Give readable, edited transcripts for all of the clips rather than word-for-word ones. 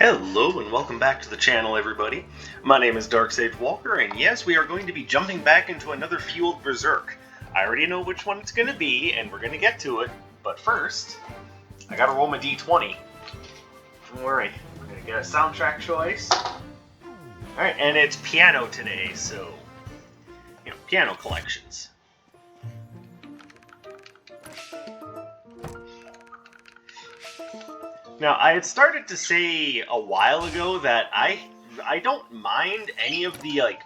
Hello and welcome back to the channel, everybody. My name is Darksage Walker, and yes, we are going to be jumping back into another Fueled Berserk. I already know which one it's going to be, and we're going to get to it, but first, I gotta roll my d20. Don't worry, we're going to get a soundtrack choice. Alright, and it's piano today, so, piano collections. Now, I had started to say a while ago that I don't mind any of the either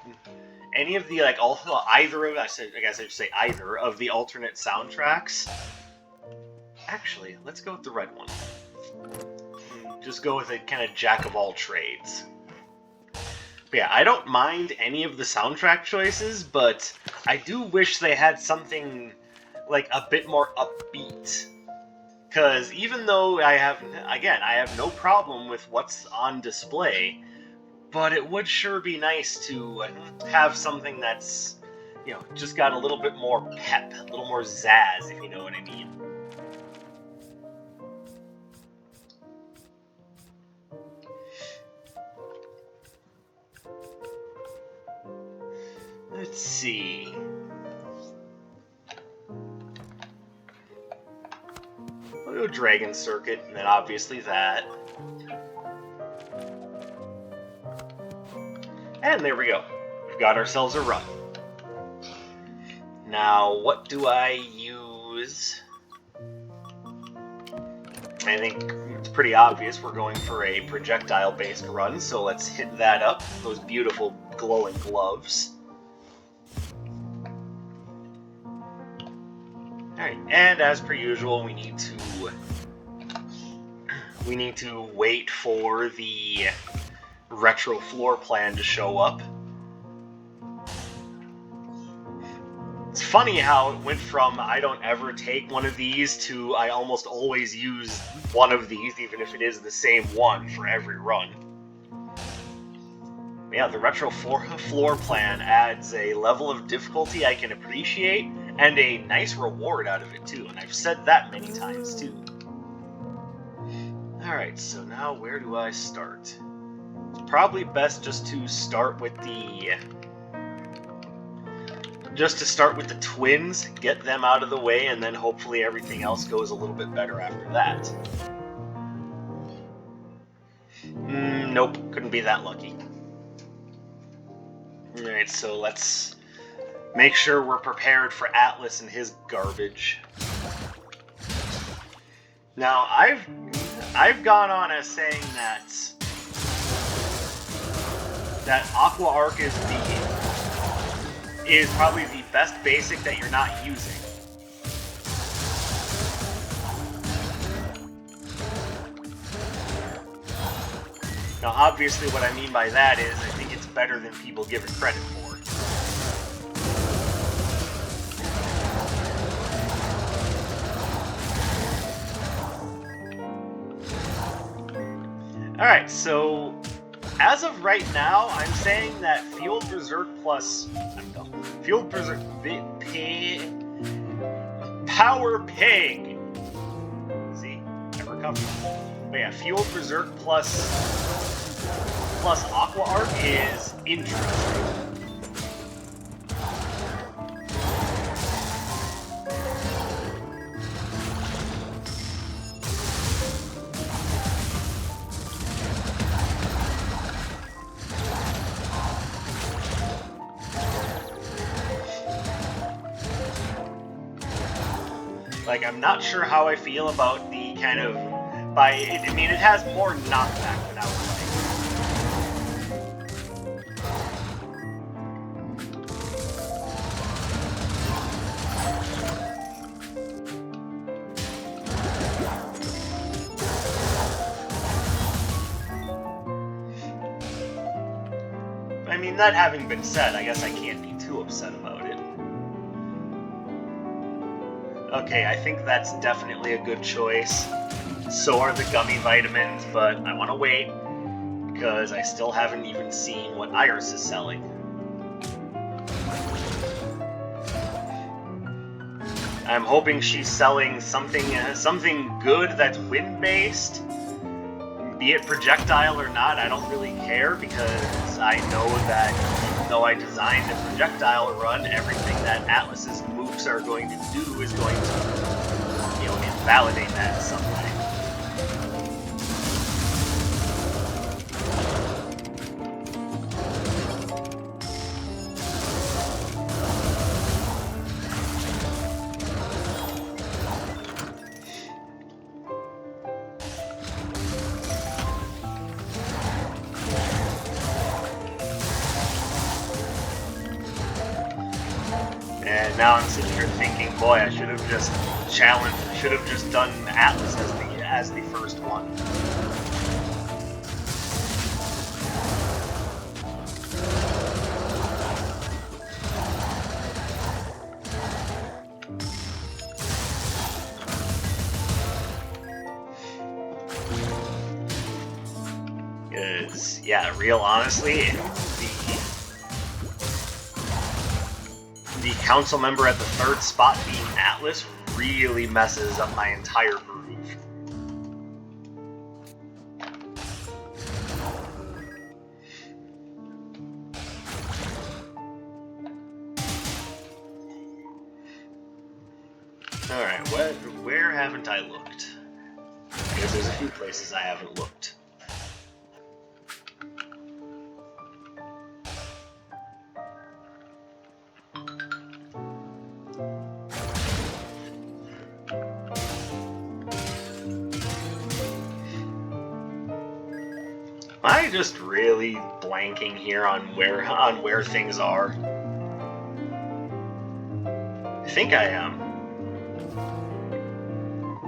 of, I guess I should say either of the alternate soundtracks. Actually, let's go with the red one. Just go with a kind of jack of all trades. But yeah, I don't mind any of the soundtrack choices, but I do wish they had something like a bit more upbeat. Because even though I have no problem with what's on display, but it would sure be nice to have something that's, just got a little bit more pep, a little more zazz, if you know what I mean. Let's see. We'll go Dragon Circuit, and then obviously that. And there we go. We've got ourselves a run. Now, what do I use? I think it's pretty obvious we're going for a projectile-based run, so let's hit that up. Those beautiful glowing gloves. Alright, and as per usual, we need to wait for the retro floor plan to show up. It's funny how it went from I don't ever take one of these to I almost always use one of these, even if it is the same one for every run. But yeah, the retro floor plan adds a level of difficulty I can appreciate, and a nice reward out of it too, and I've said that many times too. Alright, so now where do I start? It's probably best just to start with the twins, get them out of the way, and then hopefully everything else goes a little bit better after that. Nope, couldn't be that lucky. Alright, so let's make sure we're prepared for Atlas and his garbage. Now, I've gone on as saying that Aqua Arc is probably the best basic that you're not using. Now, obviously, what I mean by that is I think it's better than people give it credit for. Alright, so as of right now, I'm saying that Fueled Berserk plus... Fueled Berserk... Power Pig! See? I recovered. But yeah, Fueled Berserk plus Aqua Arc is interesting. Like, I'm not sure how I feel about the kind of... I mean, it has more knockback than I would like. I mean, that having been said, I guess I can't be too upset about it. Okay, I think that's definitely a good choice. So are the gummy vitamins, but I want to wait, because I still haven't even seen what Iris is selling. I'm hoping she's selling something good that's wind-based, Be it projectile or not, I don't really care, because I know that even though I designed a projectile run, everything that Atlas's moves are going to do is going to, you know, invalidate that in some way. And now I'm sitting here thinking, boy, I should have just challenged, should have just done Atlas as the first one. Because, yeah, real honestly, the council member at the third spot being Atlas really messes up my entire groove. Alright, where haven't I looked? I guess there's a few places I haven't looked. Am I just really blanking here on where things are? I think I am.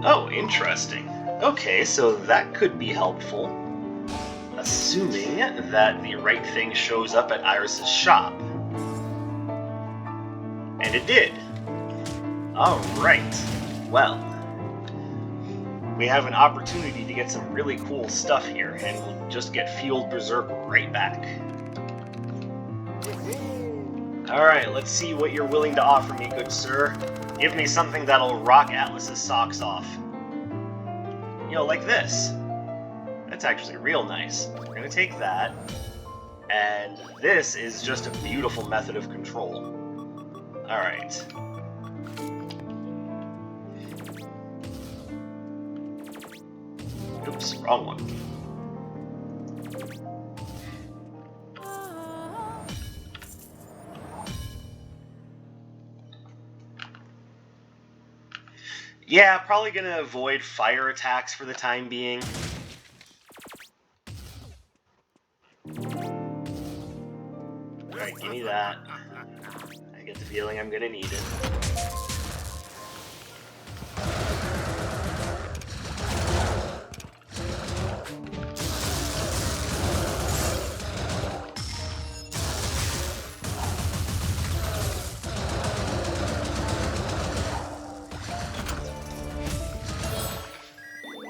Oh, interesting. Okay, so that could be helpful. Assuming that the right thing shows up at Iris's shop. And it did. Alright. Well, we have an opportunity to get some really cool stuff here, and we'll just get Fueled Berserk right back. Alright, let's see what you're willing to offer me, good sir. Give me something that'll rock Atlas's socks off. You know, like this. That's actually real nice. We're gonna take that, and this is just a beautiful method of control. Alright. Oops, wrong one. Yeah, probably gonna avoid fire attacks for the time being. Alright, give me that. I get the feeling I'm gonna need it.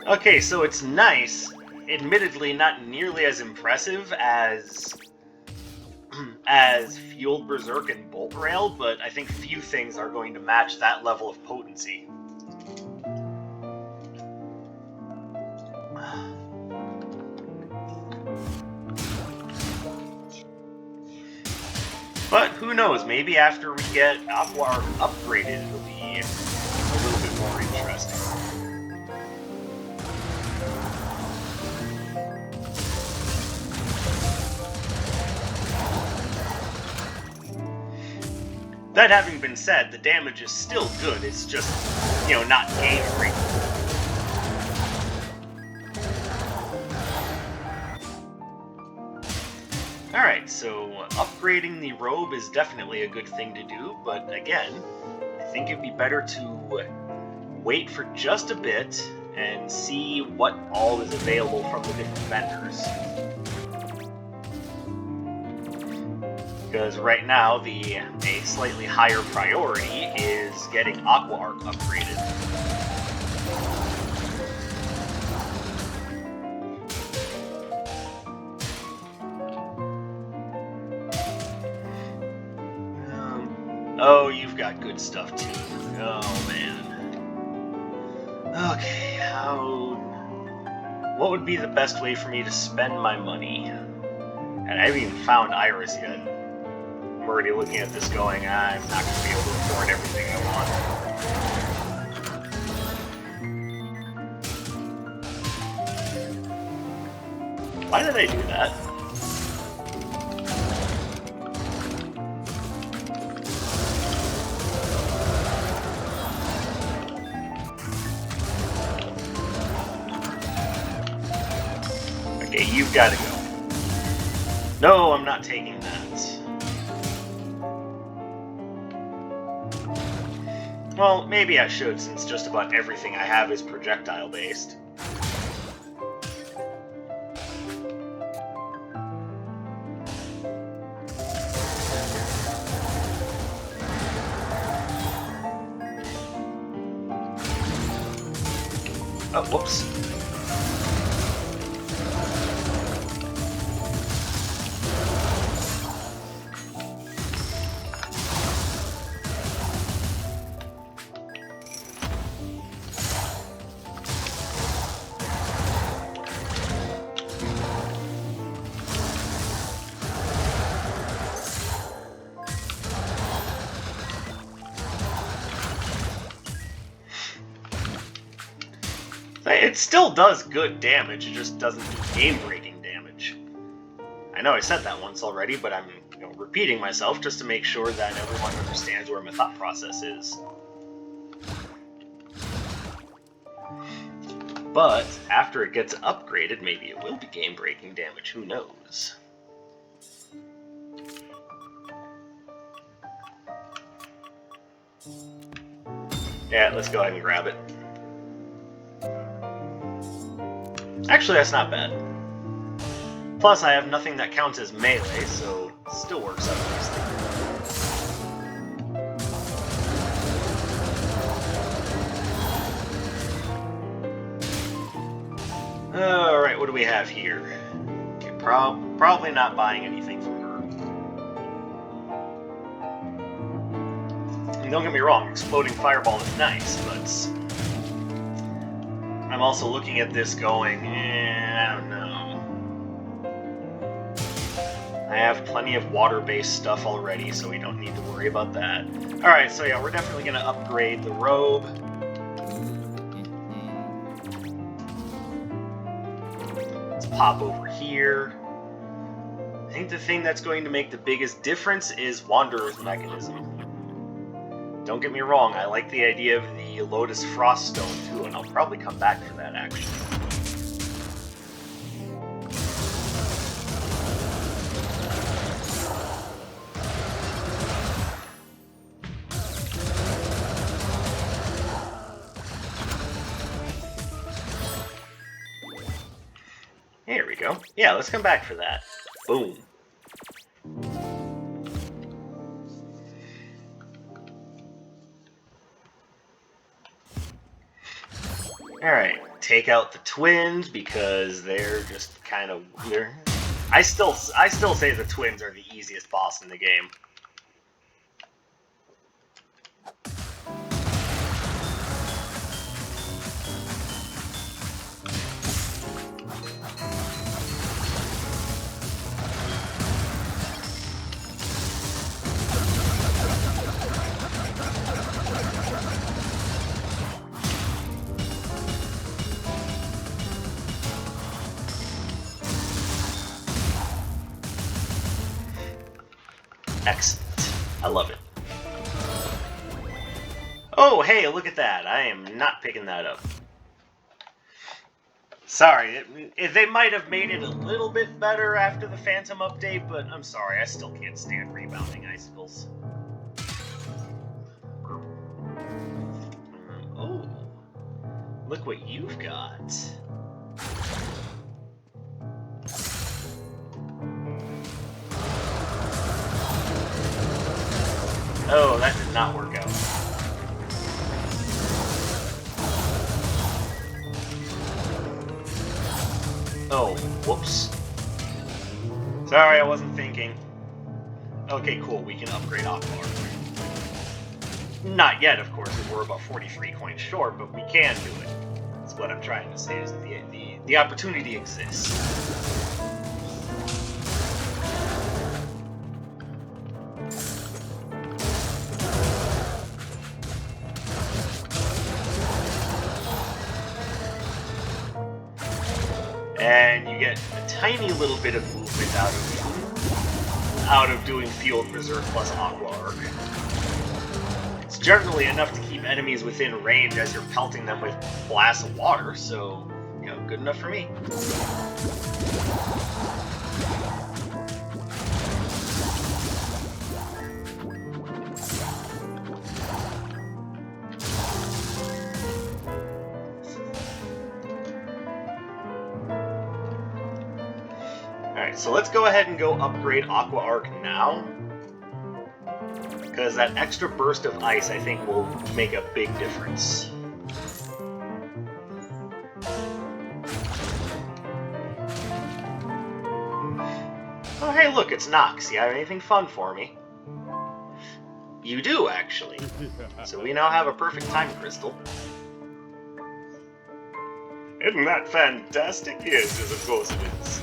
Okay, so it's nice, admittedly not nearly as impressive as Fueled Berserk and Bolt Rail, but I think few things are going to match that level of potency. But who knows, maybe after we get Aqua Arc upgraded, it'll be a little bit more interesting. That having been said, the damage is still good, it's just, you know, not game free. Alright, so upgrading the Robe is definitely a good thing to do, but again, I think it'd be better to wait for just a bit and see what all is available from the different vendors. Because right now, a slightly higher priority is getting Aqua Arc upgraded. Oh, you've got good stuff too. Oh man. Okay, how... What would be the best way for me to spend my money? And I haven't even found Iris yet. I'm already looking at this going, I'm not going to be able to afford everything I want. Why did I do that? Okay, you've got to go. No, I'm not taking that. Well, maybe I should, since just about everything I have is projectile-based. Oh, whoops. It still does good damage, it just doesn't do game-breaking damage. I know I said that once already, but I'm repeating myself just to make sure that everyone understands where my thought process is. But after it gets upgraded, maybe it will be game-breaking damage, who knows? Yeah, let's go ahead and grab it. Actually, that's not bad. Plus, I have nothing that counts as melee, so it still works out nicely. Alright, what do we have here? Okay, probably not buying anything from her. And don't get me wrong, exploding fireball is nice, but I'm also looking at this going, I don't know. I have plenty of water-based stuff already, so we don't need to worry about that. Alright, so yeah, we're definitely going to upgrade the robe. Let's pop over here. I think the thing that's going to make the biggest difference is Wanderer's Mechanism. Don't get me wrong, I like the idea of the Lotus Frost Stone too, and I'll probably come back for that actually. Here we go. Yeah, let's come back for that. Boom. Alright, take out the twins because they're just kind of weird. I still say the twins are the easiest boss in the game. Excellent. I love it. Oh, hey, look at that. I am not picking that up. Sorry, they might have made it a little bit better after the Phantom update, but I'm sorry, I still can't stand rebounding icicles. Oh, look what you've got. Oh, that did not work out. Oh, whoops. Sorry, I wasn't thinking. Okay, cool, we can upgrade Aqua Arc. Not yet, of course, as we're about 43 coins short, but we can do it. That's what I'm trying to say, is the The opportunity exists. And you get a tiny little bit of movement out of doing Fueled Berserk plus Aqua Arc. It's generally enough to keep enemies within range as you're pelting them with blasts of water, so, you know, good enough for me. Alright, so let's go ahead and go upgrade Aqua Arc now. Because that extra burst of ice, I think, will make a big difference. Oh, hey, look, it's Nox. You have anything fun for me? You do, actually. So we now have a perfect time crystal. Isn't that fantastic? Yes, of course it is.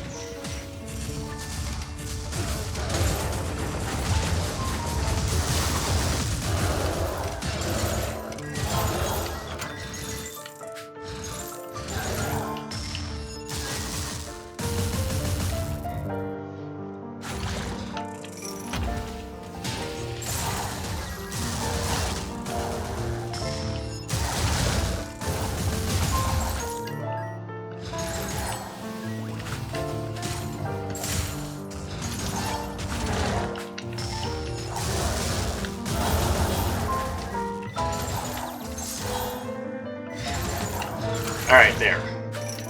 Alright, there.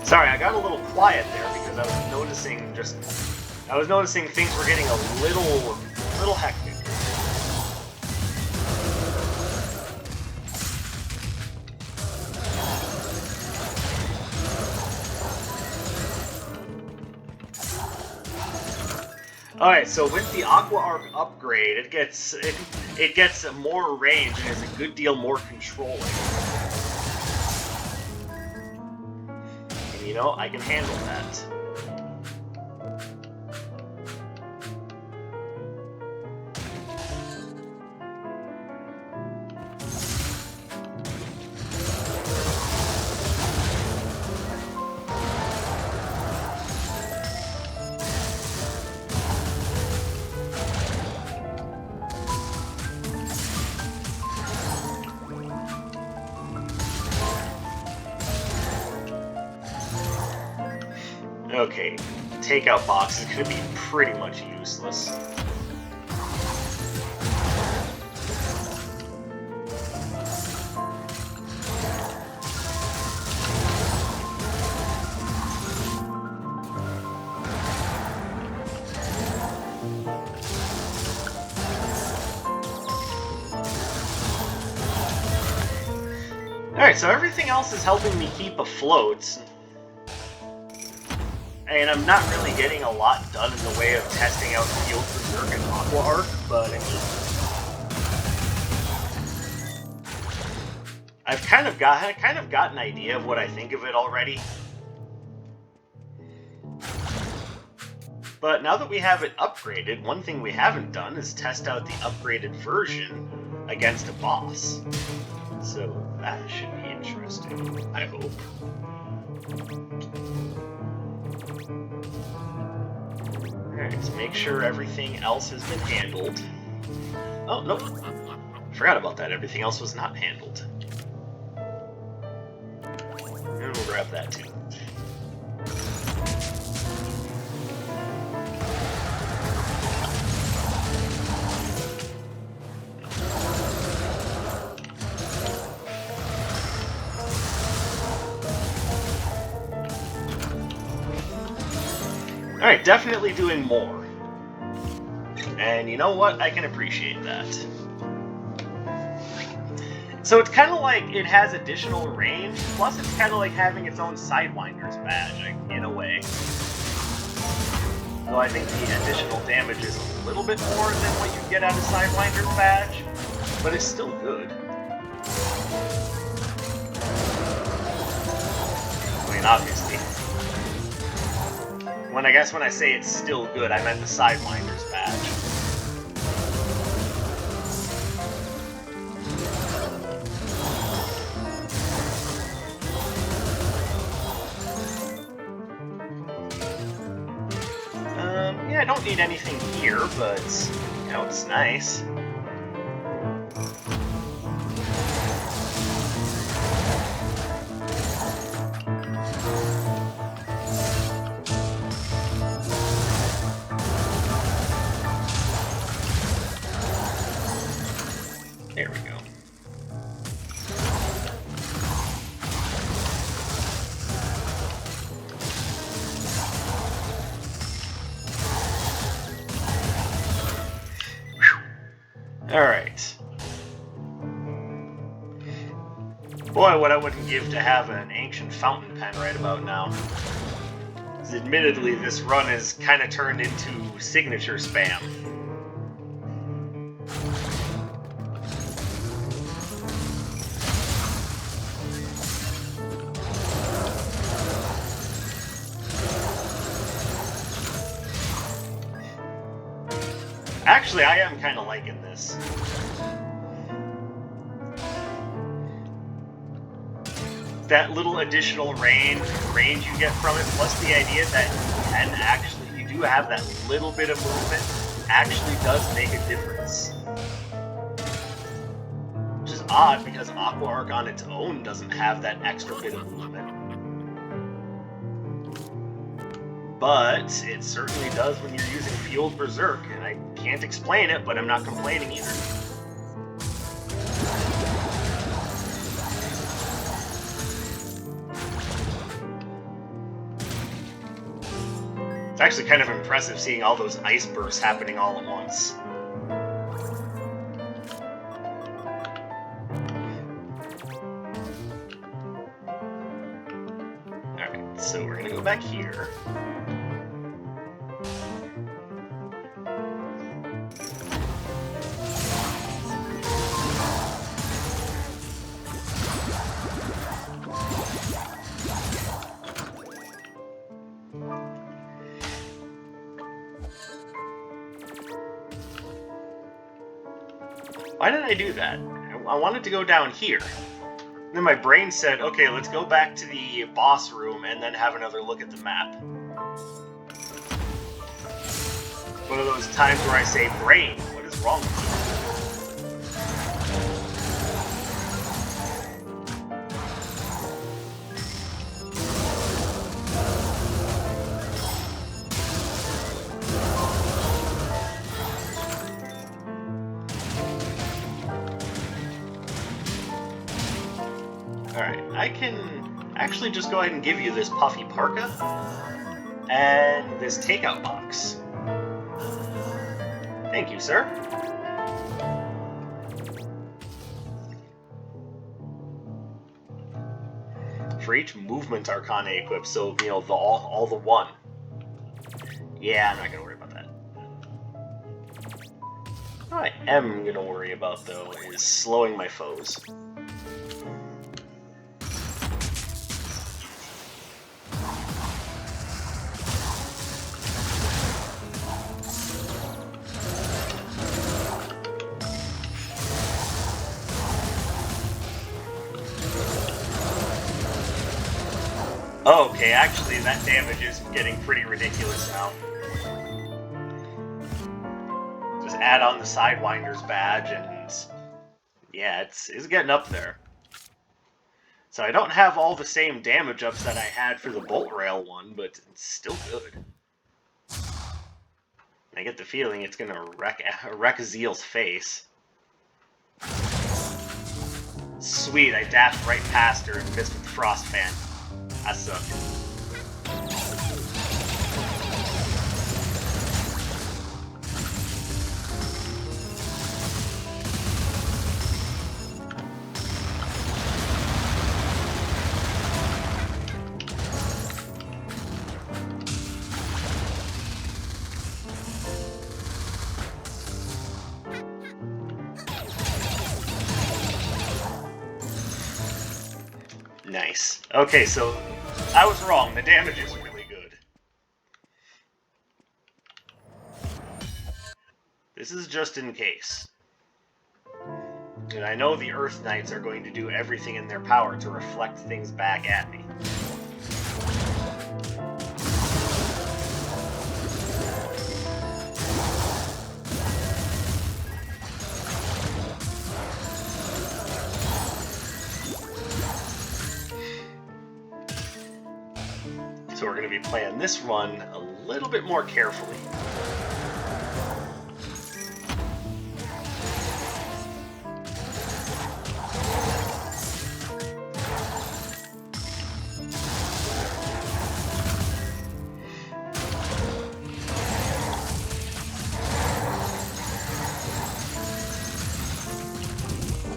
Sorry, I got a little quiet there because I was noticing things were getting a little hectic. Alright, so with the Aqua Arc upgrade, it gets more range and is a good deal more controlling. You know, I can handle that. Okay, takeout box is going to be pretty much useless. Alright, so everything else is helping me keep afloat. And I'm not really getting a lot done in the way of testing out Fueled Berserk and Aqua Arc, but I mean, I've kind of got an idea of what I think of it already. But now that we have it upgraded, one thing we haven't done is test out the upgraded version against a boss. So that should be interesting, I hope. Alright, let's make sure everything else has been handled. Oh, nope. Forgot about that. Everything else was not handled. And we'll grab that too. Alright, definitely doing more. And you know what? I can appreciate that. So it's kind of like it has additional range, plus it's kind of like having its own Sidewinder's badge, in a way. Though I think the additional damage is a little bit more than what you get out of Sidewinder's badge, but it's still good. I mean, obviously. I guess when I say it's still good, I meant the Sidewinder's badge. Yeah, I don't need anything here, but, you know, it's nice. There we go. Alright. Boy, what I wouldn't give to have an ancient fountain pen right about now. Admittedly, this run is kind of turned into signature spam. Actually, I am kind of liking this. That little additional range you get from it, plus the idea that you do have that little bit of movement, actually does make a difference. Which is odd, because Aqua Arc on its own doesn't have that extra bit of movement. But it certainly does when you're using Fueled Berserk, and I can't explain it, but I'm not complaining either. It's actually kind of impressive seeing all those ice bursts happening all at once. Alright, so we're gonna go back here. Why did I do that? I wanted to go down here. Then my brain said, okay, let's go back to the boss room and then have another look at the map. One of those times where I say, brain, what is wrong with you? Alright, I can actually just go ahead and give you this puffy parka and this takeout box. Thank you, sir. For each movement arcana equipped, so, you know, all the one. Yeah, I'm not gonna worry about that. What I am gonna worry about, though, is slowing my foes. Okay, actually, that damage is getting pretty ridiculous now. Just add on the Sidewinder's badge, and yeah, it's getting up there. So I don't have all the same damage ups that I had for the Bolt Rail one, but it's still good. I get the feeling it's gonna wreck Zeal's face. Sweet, I dashed right past her and missed with the Frost Fan. I suck. Nice. Okay, so I was wrong. The damage is really good. This is just in case. And I know the Earth Knights are going to do everything in their power to reflect things back at me. So we're going to be playing this run a little bit more carefully.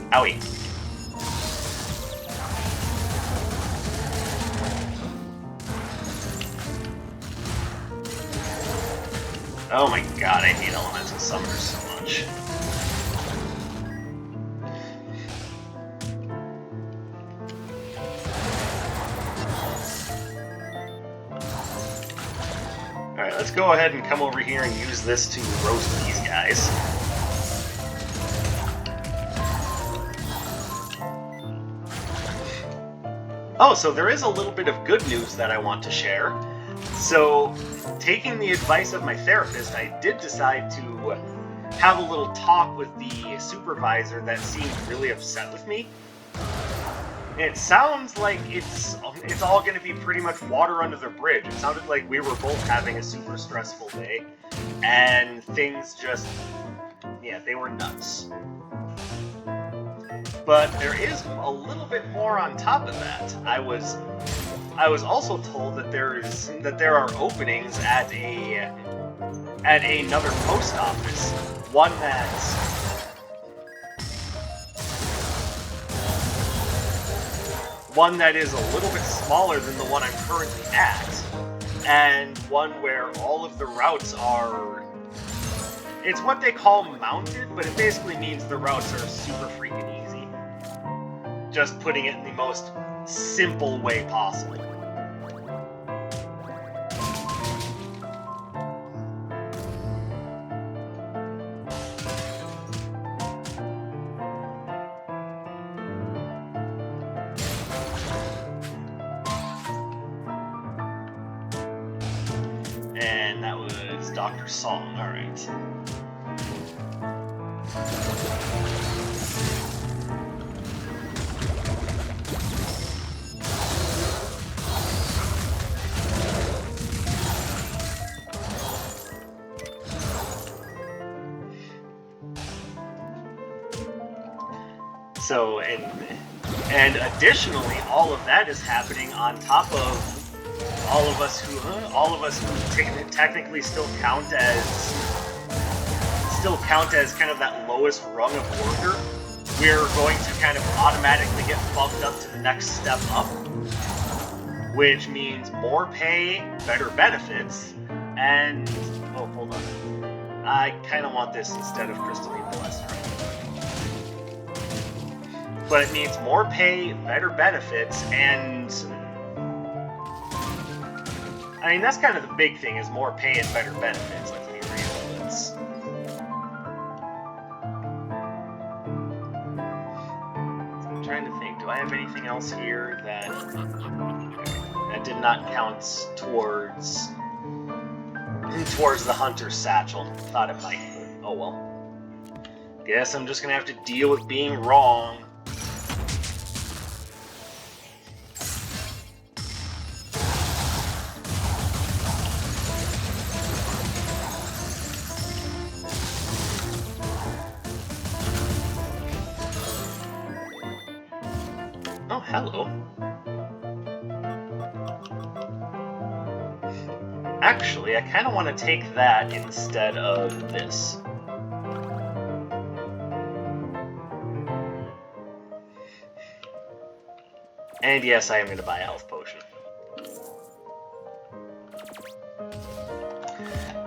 Owie. Oh my god, I hate elemental summoners so much. Alright, let's go ahead and come over here and use this to roast these guys. Oh, so there is a little bit of good news that I want to share. So, taking the advice of my therapist, I did decide to have a little talk with the supervisor that seemed really upset with me. It sounds like it's all going to be pretty much water under the bridge. It sounded like we were both having a super stressful day, and things just, yeah, they were nuts. But there is a little bit more on top of that. I was also told that there are openings at another post office, one that is a little bit smaller than the one I'm currently at, and one where all of the routes are. It's what they call mounted, but it basically means the routes are super freaking easy. Just putting it in the most simple way possible. And that was Dr. Song, alright. So, and additionally, all of that is happening on top of all of us who technically still count as kind of that lowest rung of worker. We're going to kind of automatically get bumped up to the next step up, which means more pay, better benefits, and oh, hold on, I kind of want this instead of Crystalline Blessed. But it means more pay, better benefits, and I mean, that's kind of the big thing, is more pay and better benefits, let's be real. I'm trying to think, do I have anything else here that did not count towards the Hunter's Satchel? Thought it might. Oh well. Guess I'm just gonna have to deal with being wrong. Oh, hello. Actually, I kind of want to take that instead of this. And yes, I am going to buy a health potion.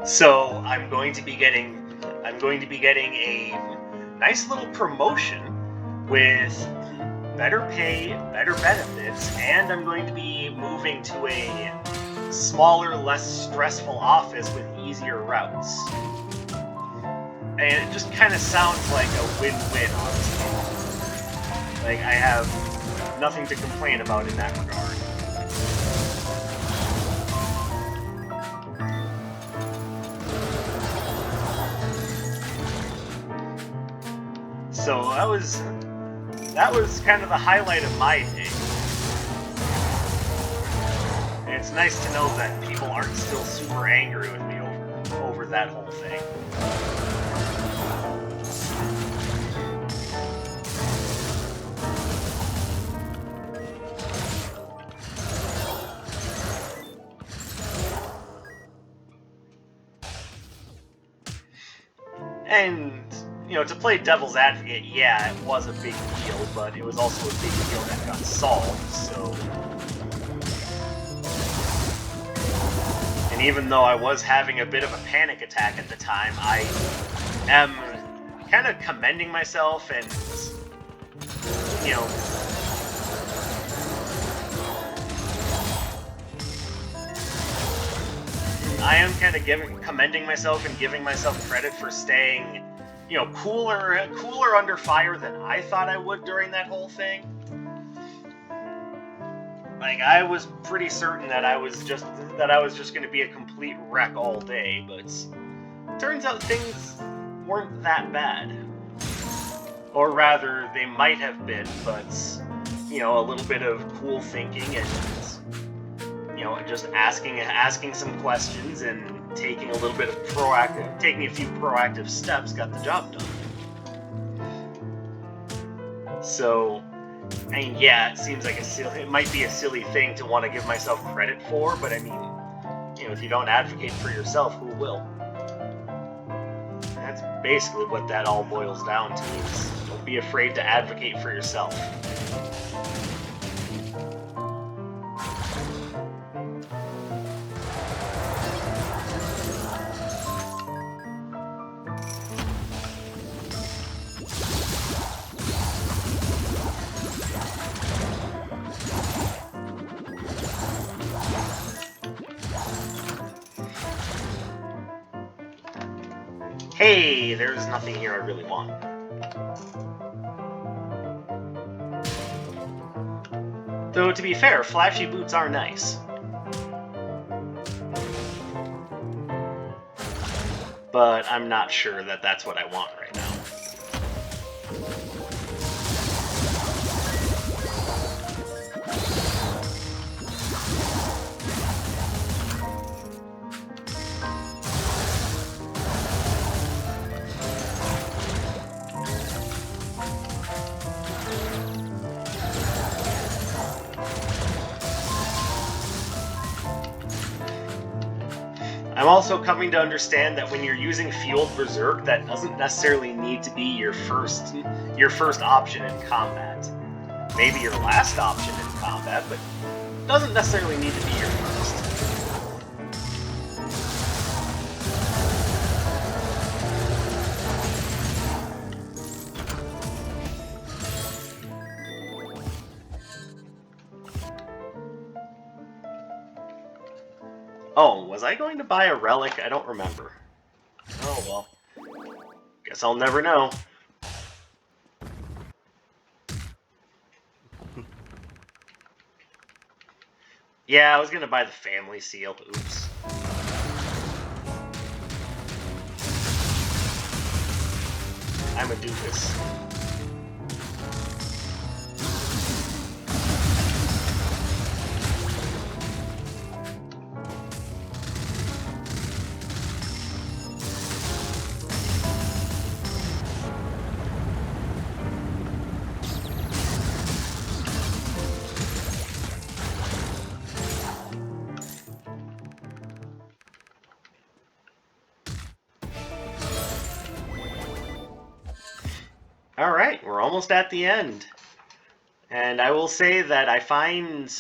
So, I'm going to be getting a nice little promotion with better pay, better benefits, and I'm going to be moving to a smaller, less stressful office with easier routes. And it just kind of sounds like a win-win, honestly. Like, I have nothing to complain about in that regard. So that was kind of the highlight of my day. And it's nice to know that people aren't still super angry with me over that whole thing. And, you know, to play devil's advocate, yeah, it was a big deal, but it was also a big deal that got solved, so... And even though I was having a bit of a panic attack at the time, I am kind of commending myself and, you know... I am kind of commending myself and giving myself credit for staying, you know, cooler under fire than I thought I would during that whole thing. Like, I was pretty certain that I was just going to be a complete wreck all day, but turns out things weren't that bad. Or rather, they might have been, but, you know, a little bit of cool thinking and, you know, just asking some questions and taking a little bit of taking a few proactive steps got the job done. So, I mean, yeah, it seems like it might be a silly thing to want to give myself credit for, but I mean, you know, if you don't advocate for yourself, who will? That's basically what that all boils down to, is don't be afraid to advocate for yourself. Hey, there's nothing here I really want. Though, to be fair, flashy boots are nice. But I'm not sure that that's what I want right now. I'm also coming to understand that when you're using Fueled Berserk, that doesn't necessarily need to be your first option in combat. Maybe your last option in combat, but doesn't necessarily need to be your first. Oh, was I going to buy a relic? I don't remember. Oh, well. Guess I'll never know. Yeah, I was going to buy the family seal. Oops. I'm a doofus. Alright, we're almost at the end. And I will say that I find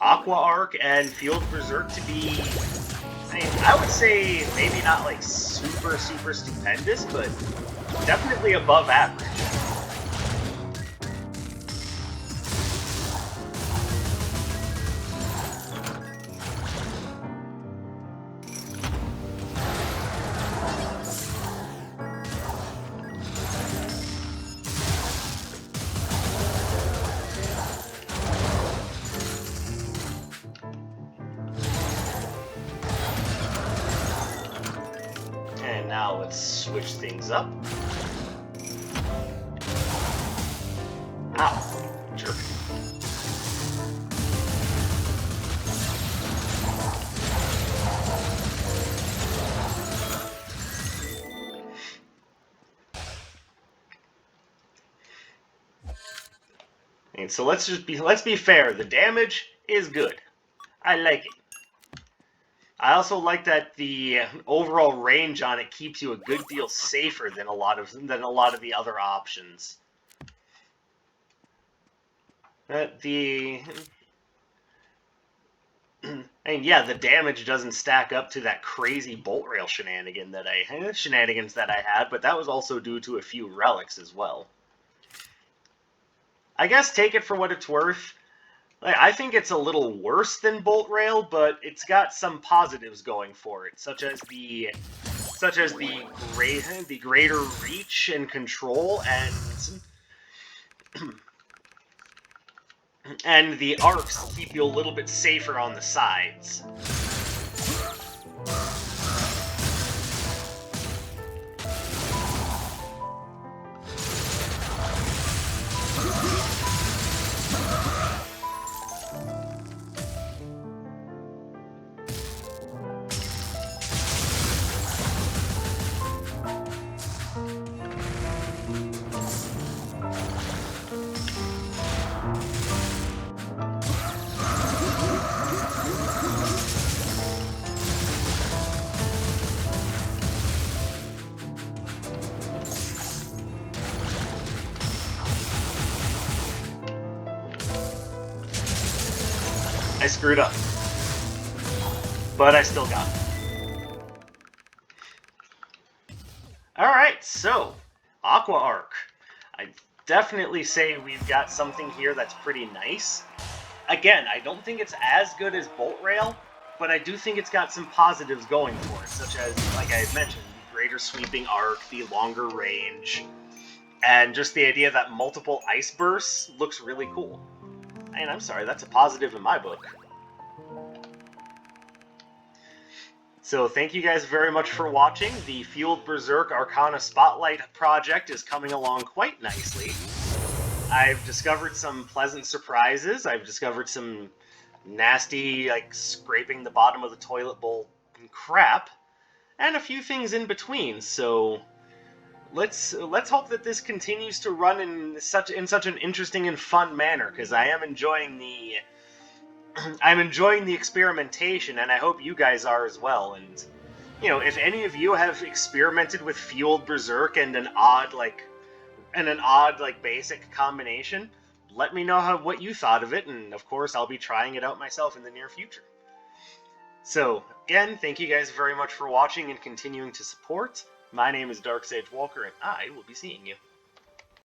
Aqua Arc and Fueled Berserk to be, I would say maybe not like super stupendous, but definitely above average. Now let's switch things up. Ow. Jerk. And so let's be fair. The damage is good. I like it. I also like that the overall range on it keeps you a good deal safer than a lot of the other options. And yeah, the damage doesn't stack up to that crazy bolt rail shenanigans that I had, but that was also due to a few relics as well. I guess take it for what it's worth. I think it's a little worse than Bolt Rail, but it's got some positives going for it, such as the greater reach and control, and the arcs keep you a little bit safer on the sides. I screwed up, but I still got it. Alright, so, Aqua Arc. I definitely say we've got something here that's pretty nice. Again, I don't think it's as good as Bolt Rail, but I do think it's got some positives going for it, such as, like I had mentioned, the greater sweeping arc, the longer range, and just the idea that multiple ice bursts looks really cool. And I'm sorry, that's a positive in my book. So thank you guys very much for watching. The Fueled Berserk Arcana Spotlight project is coming along quite nicely. I've discovered some pleasant surprises. I've discovered some nasty, like, scraping the bottom of the toilet bowl crap, and a few things in between. So let's hope that this continues to run in such an interesting and fun manner, because I am enjoying the experimentation, and I hope you guys are as well. And if any of you have experimented with Fueled Berserk and an odd basic combination, let me know what you thought of it, and of course I'll be trying it out myself in the near future. So again, thank you guys very much for watching and continuing to support. My name is Dark Sage Walker, and I will be seeing you.